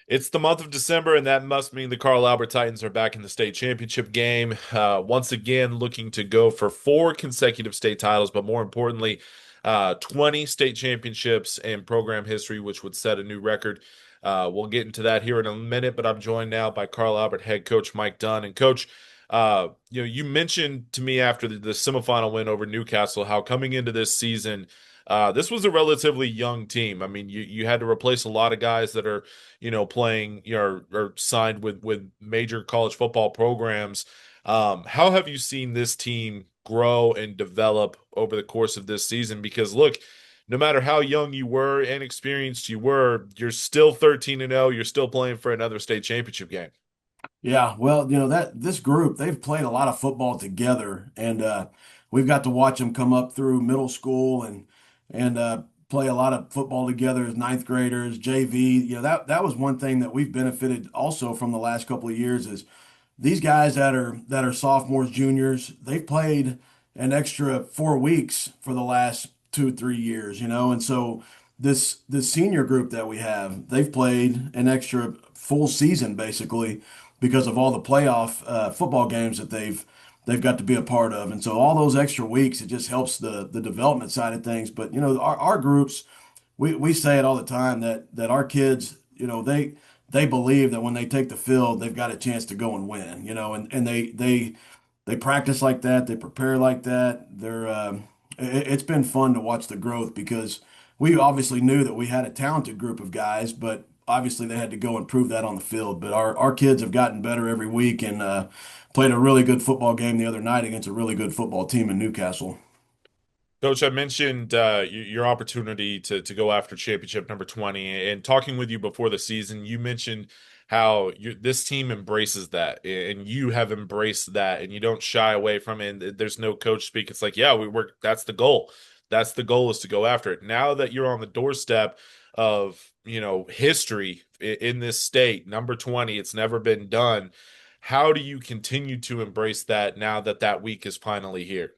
It's the month of December, and that must mean the Carl Albert Titans are back in the state championship game. Once again, looking to go for four consecutive state titles, but more importantly, 20 state championships in program history, which would set a new record. We'll get into that here in a minute, but I'm joined now by Carl Albert head coach Mike Dunn. And coach, you mentioned to me after the semifinal win over Newcastle how coming into this season, this was a relatively young team. I mean, you had to replace a lot of guys that are playing, or signed with major college football programs. How have you seen this team grow and develop over the course of this season? Because look, no matter how young you were and experienced you were, you're still 13-0. You're still playing for another state championship game. Yeah, well, that this group, they've played a lot of football together, and we've got to watch them come up through middle school and play a lot of football together as ninth graders, JV. That was one thing that we've benefited also from the last couple of years is these guys that are sophomores, juniors, they've played an extra 4 weeks for the last 2, 3 years, and so this senior group that we have, they've played an extra full season basically because of all the playoff football games that they've got to be a part of, and so all those extra weeks, it just helps the development side of things. But our groups, we say it all the time that our kids, they believe that when they take the field, they've got a chance to go and win, and they practice like that, they prepare like that. It's been fun to watch the growth because we obviously knew that we had a talented group of guys, but obviously they had to go and prove that on the field. But our kids have gotten better every week and played a really good football game the other night against a really good football team in Newcastle. Coach, I mentioned your opportunity to go after championship number 20, and talking with you before the season, you mentioned how this team embraces that, and you have embraced that, and you don't shy away from it. And there's no coach speak. It's like, yeah, that's the goal. That's the goal, is to go after it. Now that you're on the doorstep of, history in this state, number 20, it's never been done. How do you continue to embrace that now that that week is finally here?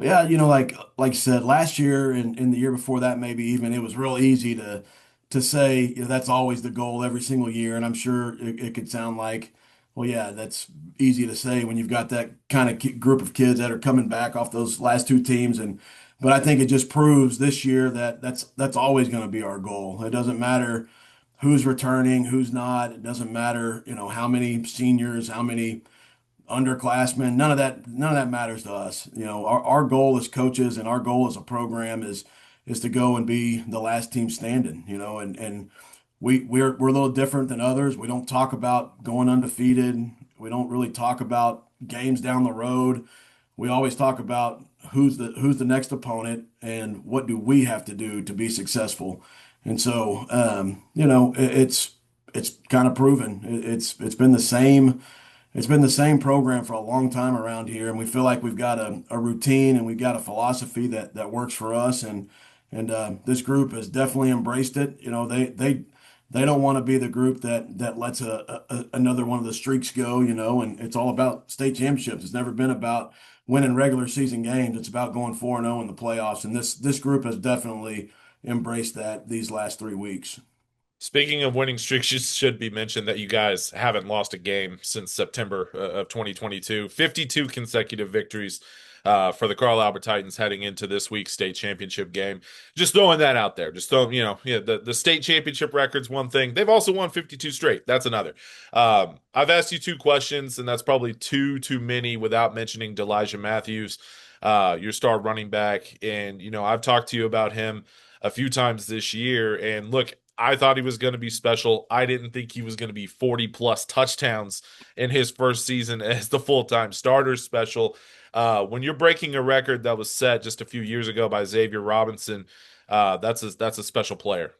Yeah, like I said, last year and the year before that, maybe even it was real easy to say, that's always the goal every single year. And I'm sure it could sound like, well, yeah, that's easy to say when you've got that kind of group of kids that are coming back off those last two teams. But I think it just proves this year that that's always going to be our goal. It doesn't matter who's returning, who's not. It doesn't matter, how many seniors, how many underclassmen, none of that matters to us. Our goal as coaches and our goal as a program is to go and be the last team standing, and we're a little different than others. We don't talk about going undefeated. We don't really talk about games down the road. We always talk about who's the next opponent and what do we have to do to be successful. And so, it's kind of proven. It's been the same. It's been the same program for a long time around here, and we feel like we've got a routine and we've got a philosophy that works for us. And this group has definitely embraced it. They don't want to be the group that lets another one of the streaks go. And it's all about state championships. It's never been about winning regular season games. It's about going 4-0 in the playoffs. And this group has definitely embraced that these last 3 weeks. Speaking of winning streaks, it should be mentioned that you guys haven't lost a game since September of 2022. 52 consecutive victories for the Carl Albert Titans heading into this week's state championship game. Just throwing that out there. Just throwing, yeah, the state championship record's one thing. They've also won 52 straight. That's another. I've asked you two questions, and that's probably two too many without mentioning Delijah Matthews, your star running back. And, I've talked to you about him a few times this year. And look, I thought he was going to be special. I didn't think he was going to be 40 plus touchdowns in his first season as the full-time starter special. When you're breaking a record that was set just a few years ago by Xavier Robinson, that's a special player.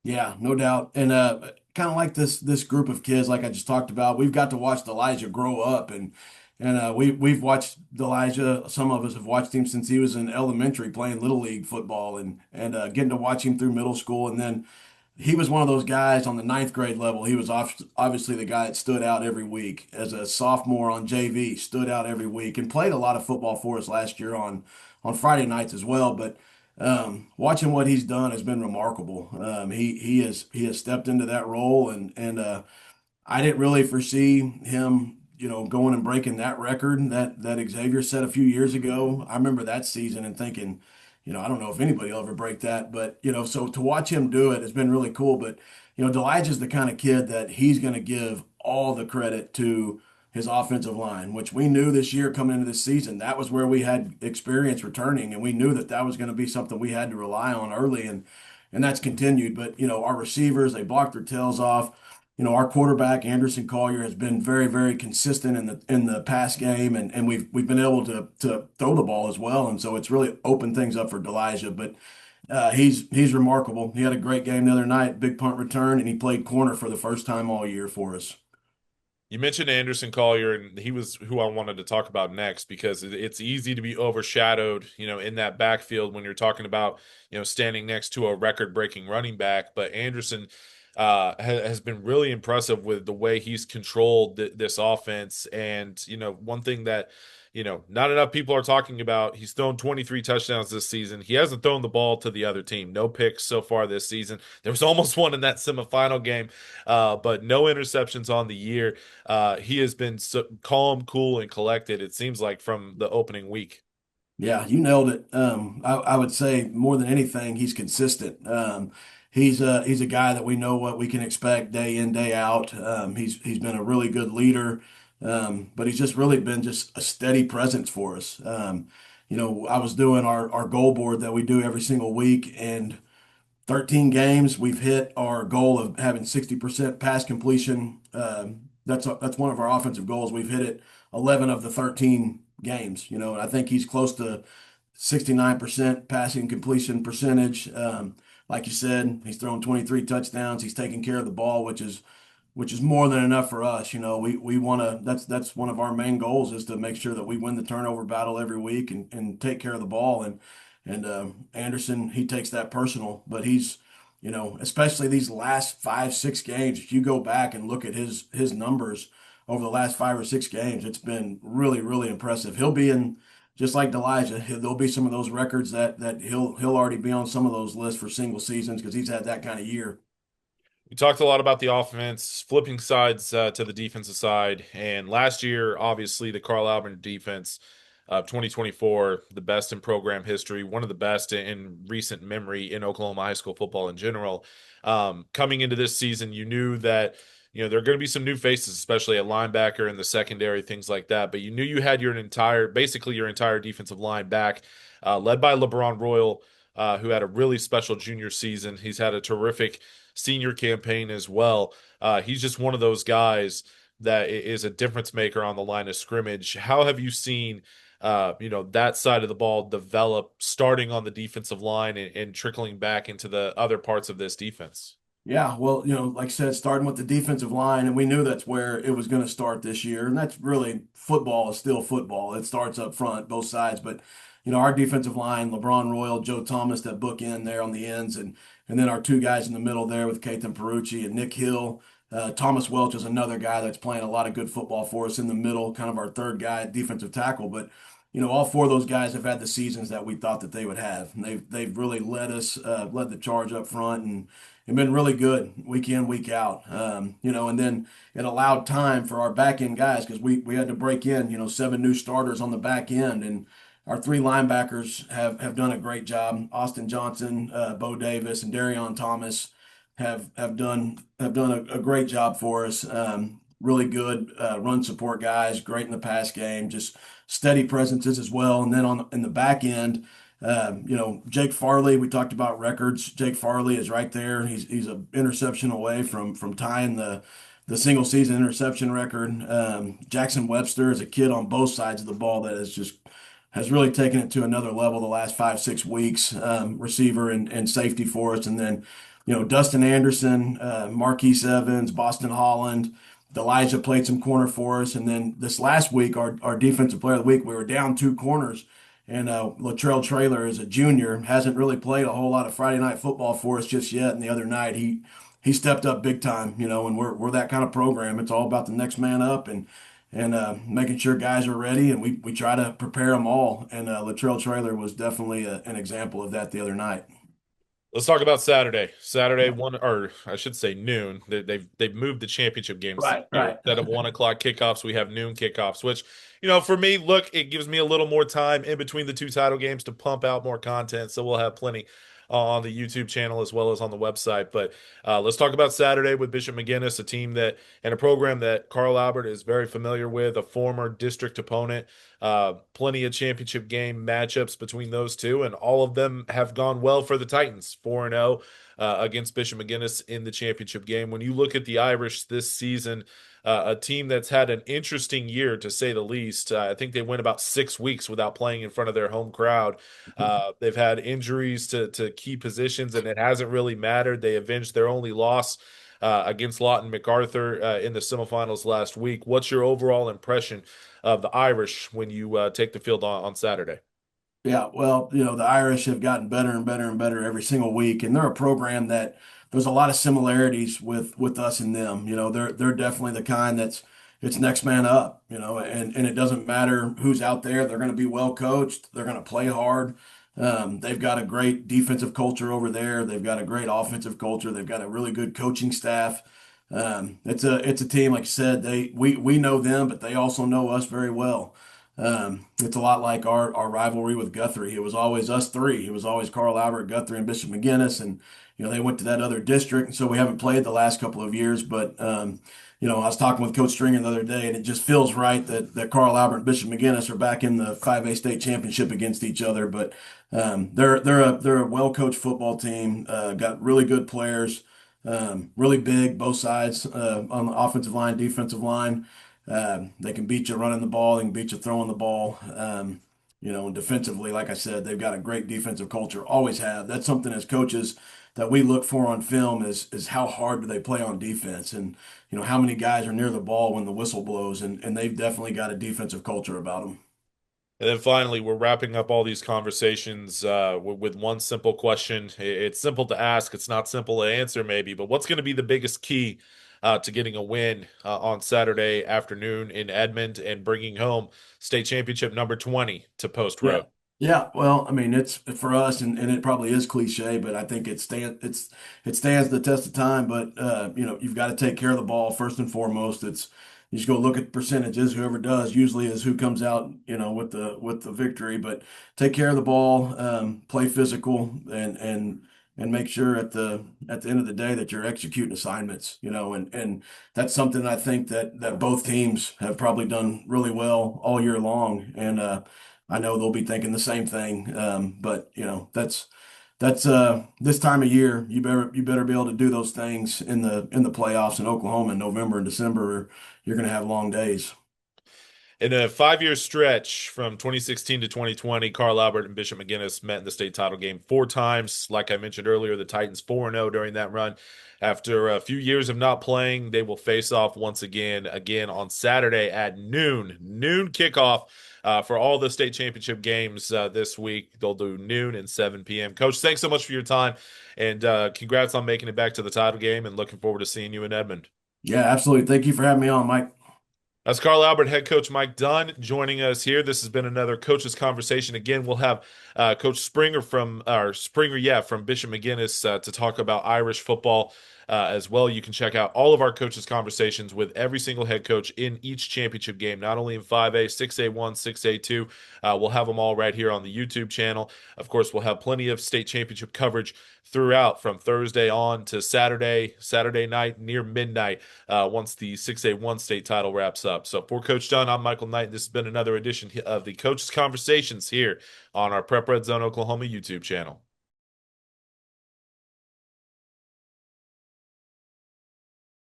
Yeah, no doubt. And kind of like this group of kids, like I just talked about, we've got to watch Elijah grow up, and we've watched Elijah. Some of us have watched him since he was in elementary playing little league football, and getting to watch him through middle school, and then he was one of those guys on the ninth grade level. He was obviously the guy that stood out every week as a sophomore on JV, stood out every week, and played a lot of football for us last year on Friday nights as well. But Watching what he's done has been remarkable. He has stepped into that role, and I didn't really foresee him, going and breaking that record that Xavier set a few years ago. I remember that season and thinking, I don't know if anybody will ever break that, but so to watch him do it has been really cool. But Elijah's the kind of kid that he's going to give all the credit to his offensive line, which we knew this year coming into this season, that was where we had experience returning, and we knew that that was going to be something we had to rely on early, and that's continued. But our receivers, they blocked their tails off. Our quarterback Anderson Collier has been very, very consistent in the pass game, and we've been able to throw the ball as well, and so it's really opened things up for Delijah. But he's remarkable. He had a great game the other night, big punt return, and he played corner for the first time all year for us. You mentioned Anderson Collier, and he was who I wanted to talk about next because it's easy to be overshadowed, in that backfield when you're talking about, standing next to a record-breaking running back. But Anderson has been really impressive with the way he's controlled this offense. And, one thing that, not enough people are talking about, he's thrown 23 touchdowns this season. He hasn't thrown the ball to the other team. No picks so far this season. There was almost one in that semifinal game, but no interceptions on the year. He has been so calm, cool, and collected, it seems like, from the opening week. Yeah, you nailed it. I would say more than anything, he's consistent. He's a guy that we know what we can expect day in, day out. He's been a really good leader, but he's just really been just a steady presence for us. I was doing our goal board that we do every single week, and 13 games, we've hit our goal of having 60% pass completion. That's one of our offensive goals. We've hit it 11 of the 13 games, and I think he's close to 69% passing completion percentage. Like you said, he's thrown 23 touchdowns. He's taking care of the ball, which is more than enough for us. We want to. That's one of our main goals is to make sure that we win the turnover battle every week and take care of the ball. And Anderson, he takes that personal, but he's, especially these last 5, 6 games. If you go back and look at his numbers over the last 5 or 6 games, it's been really, really impressive. He'll be in. Just like Elijah, there'll be some of those records that he'll already be on some of those lists for single seasons because he's had that kind of year. We talked a lot about the offense, flipping sides to the defensive side. And last year, obviously, the Carl Albert defense of 2024, the best in program history, one of the best in recent memory in Oklahoma high school football in general. Coming into this season, you knew that, there are going to be some new faces, especially at linebacker in the secondary, things like that. But you knew you had basically your entire defensive line back, led by LeBron Royal, who had a really special junior season. He's had a terrific senior campaign as well. He's just one of those guys that is a difference maker on the line of scrimmage. How have you seen, that side of the ball develop, starting on the defensive line and trickling back into the other parts of this defense? Yeah, well, like I said, starting with the defensive line, and we knew that's where it was going to start this year. And that's really football is still football. It starts up front, both sides. But, our defensive line, LeBron Royal, Joe Thomas, that bookend there on the ends, and then our two guys in the middle there with Kathan Perucci and Nick Hill. Thomas Welch is another guy that's playing a lot of good football for us in the middle, kind of our third guy, defensive tackle. But all four of those guys have had the seasons that we thought that they would have. And they've really led the charge up front and been really good week in, week out. And then it allowed time for our back end guys because we had to break in, 7 new starters on the back end. And our three linebackers have done a great job. Austin Johnson, Bo Davis, and Darion Thomas have done a great job for us. Really good run support guys, great in the pass game, just steady presences as well. And then in the back end, Jake Farley, we talked about records. Jake Farley is right there. He's an interception away from tying the single season interception record. Jackson Webster is a kid on both sides of the ball that has really taken it to another level the last 5, 6 weeks. Receiver and safety for us, and then Dustin Anderson, Marquise Evans, Boston Holland. Elijah played some corner for us, and then this last week, our defensive player of the week, we were down 2 corners. And Latrell Traylor is a junior, hasn't really played a whole lot of Friday night football for us just yet. And the other night he stepped up big time, and we're that kind of program. It's all about the next man up, and and making sure guys are ready. And we try to prepare them all. And Latrell Traylor was definitely an example of that the other night. Let's talk about Saturday. Saturday, Yeah. one, or I should say noon. They've moved the championship games this Right, year. right. Instead of 1 o'clock kickoffs, we have noon kickoffs, which, for me, look, it gives me a little more time in between the two title games to pump out more content. So we'll have plenty on the YouTube channel as well as on the website. But let's talk about Saturday with Bishop McGuinness, a team that and a program that Carl Albert is very familiar with, a former district opponent. Plenty of championship game matchups between those two, and all of them have gone well for the Titans. 4-0 against Bishop McGuinness in the championship game. When you look at the Irish this season, a team that's had an interesting year to say the least. I think they went about 6 weeks without playing in front of their home crowd. They've had injuries to key positions, and it hasn't really mattered. They avenged their only loss against Lawton MacArthur in the semifinals last week. What's your overall impression of the Irish when you take the field on Saturday? Yeah, well, the Irish have gotten better and better and better every single week, and they're a program that there's a lot of similarities with us and them. They're definitely the kind that's it's next man up, and it doesn't matter who's out there. They're going to be well coached. They're going to play hard. They've got a great defensive culture over there. They've got a great offensive culture. They've got a really good coaching staff. It's a team, like I said, we know them, but they also know us very well. It's a lot like our rivalry with Guthrie. It was always us three. It was always Carl Albert, Guthrie, and Bishop McGuinness, and they went to that other district, and so we haven't played the last couple of years. But I was talking with Coach Stringer the other day, and it just feels right that Carl Albert and Bishop McGuinness are back in the 5A state championship against each other. But they're a well-coached football team. Got really good players, really big both sides on the offensive line, defensive line. They can beat you running the ball. They can beat you throwing the ball. And defensively, like I said, they've got a great defensive culture. Always have. That's something as coaches that we look for on film is how hard do they play on defense, and how many guys are near the ball when the whistle blows, and they've definitely got a defensive culture about them. And then finally, we're wrapping up all these conversations with one simple question. It's simple to ask, it's not simple to answer, maybe, but what's going to be the biggest key to getting a win on Saturday afternoon in Edmond and bringing home state championship number 20 to Post Yeah. Road? Yeah, well, I mean, it's for us, and it probably is cliche, but I think it stands the test of time. But you've got to take care of the ball first and foremost. It's You just go look at percentages. Whoever does usually is who comes out, with the victory. But take care of the ball, play physical, and make sure at the end of the day that you're executing assignments. And that's something I think that both teams have probably done really well all year long, and I know they'll be thinking the same thing. But that's this time of year. You better be able to do those things in the playoffs in Oklahoma in November and December. Or you're going to have long days. In a 5 year stretch from 2016 to 2020, Carl Albert and Bishop McGuinness met in the state title game 4 times. Like I mentioned earlier, the Titans 4-0 during that run. After a few years of not playing, they will face off once again on Saturday at noon kickoff for all the state championship games this week. They'll do noon and 7 p.m. Coach, thanks so much for your time, and congrats on making it back to the title game, and looking forward to seeing you in Edmond. Yeah, absolutely. Thank you for having me on, Mike. That's Carl Albert head coach Mike Dunn joining us here. This has been another coaches conversation. Again, we'll have Coach Springer from Bishop McGuinness to talk about Irish football as well. You can check out all of our coaches conversations with every single head coach in each championship game, not only in 5A, 6A1, 6A2. We'll have them all right here on the YouTube channel. Of course, we'll have plenty of state championship coverage throughout from Thursday on to Saturday night near midnight once the 6A1 state title wraps up. So for Coach Dunn, I'm Michael Knight. This has been another edition of the Coaches Conversations here on our Prep Red Zone Oklahoma YouTube channel.